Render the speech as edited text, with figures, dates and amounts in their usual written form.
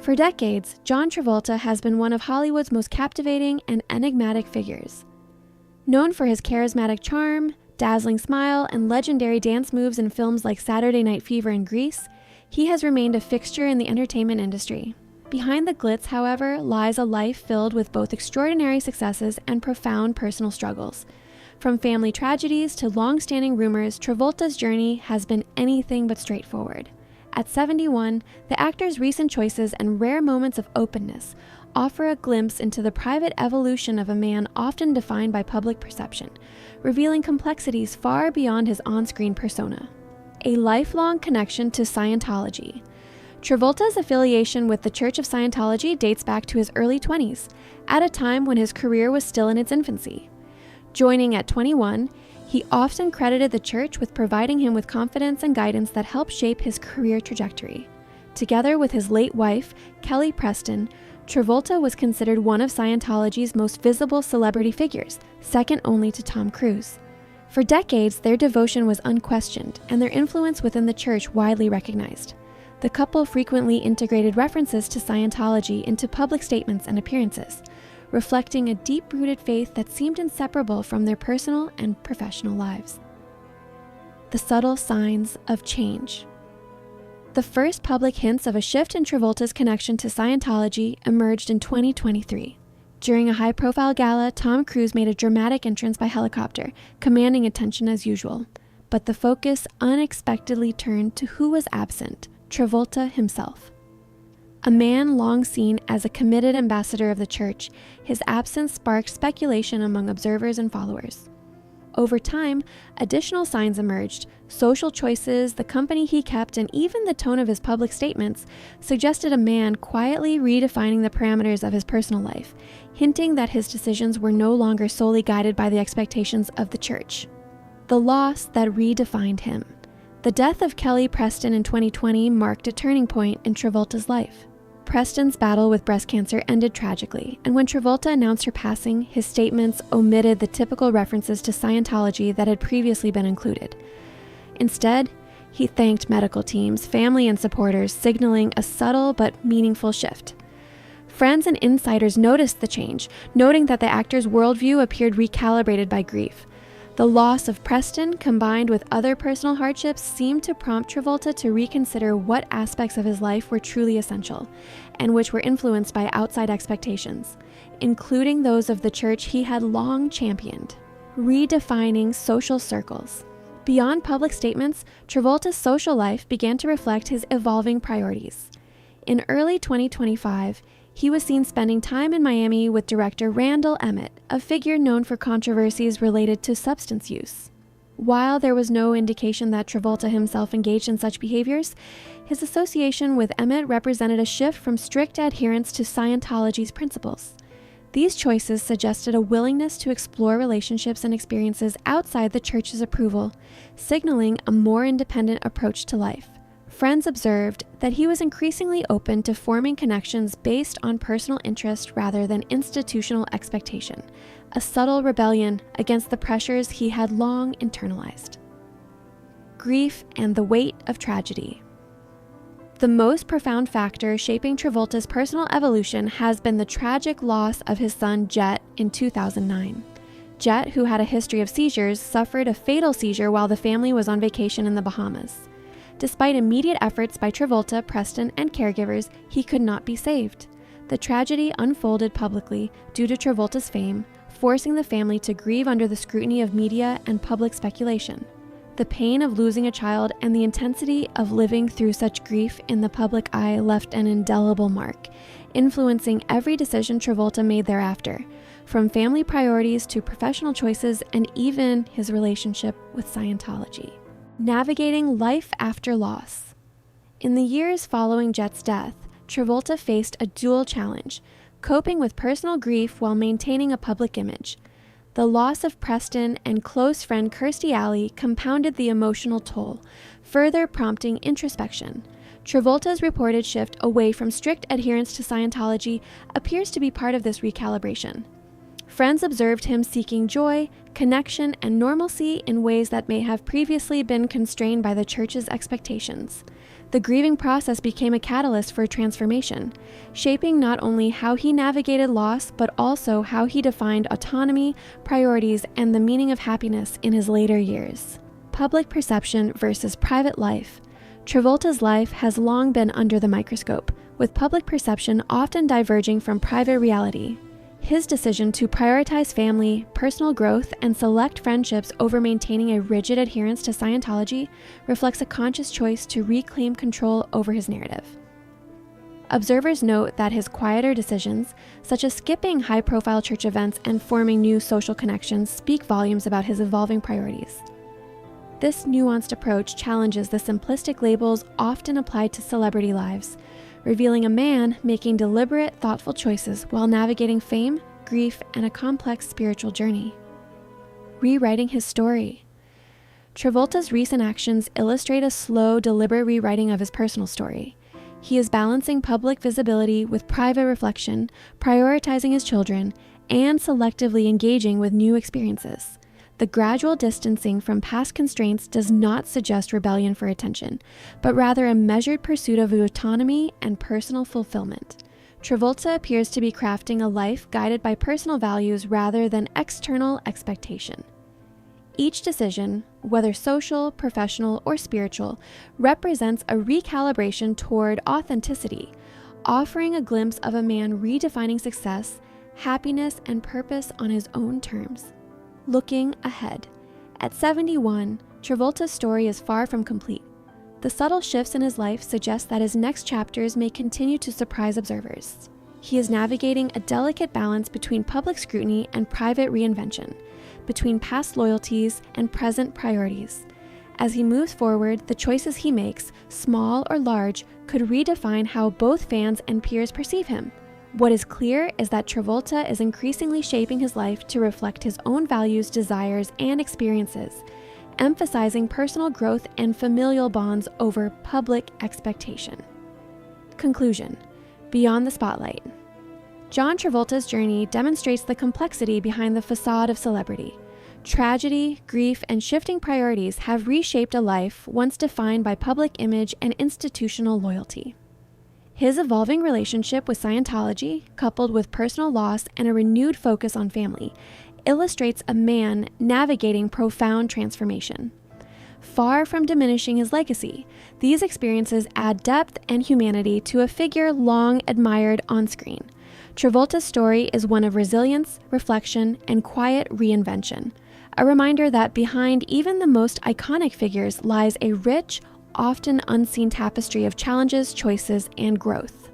For decades, John Travolta has been one of Hollywood's most captivating and enigmatic figures. Known for his charismatic charm, dazzling smile, and legendary dance moves in films like Saturday Night Fever and Grease, he has remained a fixture in the entertainment industry. Behind the glitz, however, lies a life filled with both extraordinary successes and profound personal struggles. From family tragedies to long-standing rumors, Travolta's journey has been anything but straightforward. At 71, the actor's recent choices and rare moments of openness offer a glimpse into the private evolution of a man often defined by public perception, revealing complexities far beyond his on-screen persona. A lifelong connection to Scientology. Travolta's affiliation with the Church of Scientology dates back to his early 20s, at a time when his career was still in its infancy. Joining at 21, he often credited the church with providing him with confidence and guidance that helped shape his career trajectory. Together with his late wife, Kelly Preston, Travolta was considered one of Scientology's most visible celebrity figures, second only to Tom Cruise. For decades, their devotion was unquestioned, and their influence within the church widely recognized. The couple frequently integrated references to Scientology into public statements and appearances, reflecting a deep-rooted faith that seemed inseparable from their personal and professional lives. The subtle signs of change. The first public hints of a shift in Travolta's connection to Scientology emerged in 2023. During a high-profile gala, Tom Cruise made a dramatic entrance by helicopter, commanding attention as usual. But the focus unexpectedly turned to who was absent: Travolta himself. A man long seen as a committed ambassador of the church, his absence sparked speculation among observers and followers. Over time, additional signs emerged. Social choices, the company he kept, and even the tone of his public statements suggested a man quietly redefining the parameters of his personal life, hinting that his decisions were no longer solely guided by the expectations of the church. The loss that redefined him. The death of Kelly Preston in 2020 marked a turning point in Travolta's life. Preston's battle with breast cancer ended tragically, and when Travolta announced her passing, his statements omitted the typical references to Scientology that had previously been included. Instead, he thanked medical teams, family, and supporters, signaling a subtle but meaningful shift. Friends and insiders noticed the change, noting that the actor's worldview appeared recalibrated by grief. The loss of Preston, combined with other personal hardships, seemed to prompt Travolta to reconsider what aspects of his life were truly essential, and which were influenced by outside expectations, including those of the church he had long championed. Redefining social circles. Beyond public statements, Travolta's social life began to reflect his evolving priorities. In early 2025, he was seen spending time in Miami with director Randall Emmett, a figure known for controversies related to substance use. While there was no indication that Travolta himself engaged in such behaviors, his association with Emmett represented a shift from strict adherence to Scientology's principles. These choices suggested a willingness to explore relationships and experiences outside the church's approval, signaling a more independent approach to life. Friends observed that he was increasingly open to forming connections based on personal interest rather than institutional expectation, a subtle rebellion against the pressures he had long internalized. Grief and the weight of tragedy. The most profound factor shaping Travolta's personal evolution has been the tragic loss of his son Jet in 2009. Jet, who had a history of seizures, suffered a fatal seizure while the family was on vacation in the Bahamas. Despite immediate efforts by Travolta, Preston, and caregivers, he could not be saved. The tragedy unfolded publicly due to Travolta's fame, forcing the family to grieve under the scrutiny of media and public speculation. The pain of losing a child and the intensity of living through such grief in the public eye left an indelible mark, influencing every decision Travolta made thereafter, from family priorities to professional choices and even his relationship with Scientology. Navigating life after loss. In the years following Jet's death, Travolta faced a dual challenge: coping with personal grief while maintaining a public image. The loss of Preston and close friend Kirstie Alley compounded the emotional toll, further prompting introspection. Travolta's reported shift away from strict adherence to Scientology appears to be part of this recalibration. Friends observed him seeking joy, connection, and normalcy in ways that may have previously been constrained by the church's expectations. The grieving process became a catalyst for transformation, shaping not only how he navigated loss, but also how he defined autonomy, priorities, and the meaning of happiness in his later years. Public perception versus private life. Travolta's life has long been under the microscope, with public perception often diverging from private reality. His decision to prioritize family, personal growth, and select friendships over maintaining a rigid adherence to Scientology reflects a conscious choice to reclaim control over his narrative. Observers note that his quieter decisions, such as skipping high-profile church events and forming new social connections, speak volumes about his evolving priorities. This nuanced approach challenges the simplistic labels often applied to celebrity lives, revealing a man making deliberate, thoughtful choices while navigating fame, grief, and a complex spiritual journey. Rewriting his story. Travolta's recent actions illustrate a slow, deliberate rewriting of his personal story. He is balancing public visibility with private reflection, prioritizing his children, and selectively engaging with new experiences. The gradual distancing from past constraints does not suggest rebellion for attention, but rather a measured pursuit of autonomy and personal fulfillment. Travolta appears to be crafting a life guided by personal values rather than external expectation. Each decision, whether social, professional, or spiritual, represents a recalibration toward authenticity, offering a glimpse of a man redefining success, happiness, and purpose on his own terms. Looking ahead. At 71, Travolta's story is far from complete. The subtle shifts in his life suggest that his next chapters may continue to surprise observers. He is navigating a delicate balance between public scrutiny and private reinvention, between past loyalties and present priorities. As he moves forward, the choices he makes, small or large, could redefine how both fans and peers perceive him. What is clear is that Travolta is increasingly shaping his life to reflect his own values, desires, and experiences, emphasizing personal growth and familial bonds over public expectation. Conclusion. Beyond the spotlight. John Travolta's journey demonstrates the complexity behind the facade of celebrity. Tragedy, grief, and shifting priorities have reshaped a life once defined by public image and institutional loyalty. His evolving relationship with Scientology, coupled with personal loss and a renewed focus on family, illustrates a man navigating profound transformation. Far from diminishing his legacy, these experiences add depth and humanity to a figure long admired on screen. Travolta's story is one of resilience, reflection, and quiet reinvention, a reminder that behind even the most iconic figures lies a rich, often unseen tapestry of challenges, choices, and growth.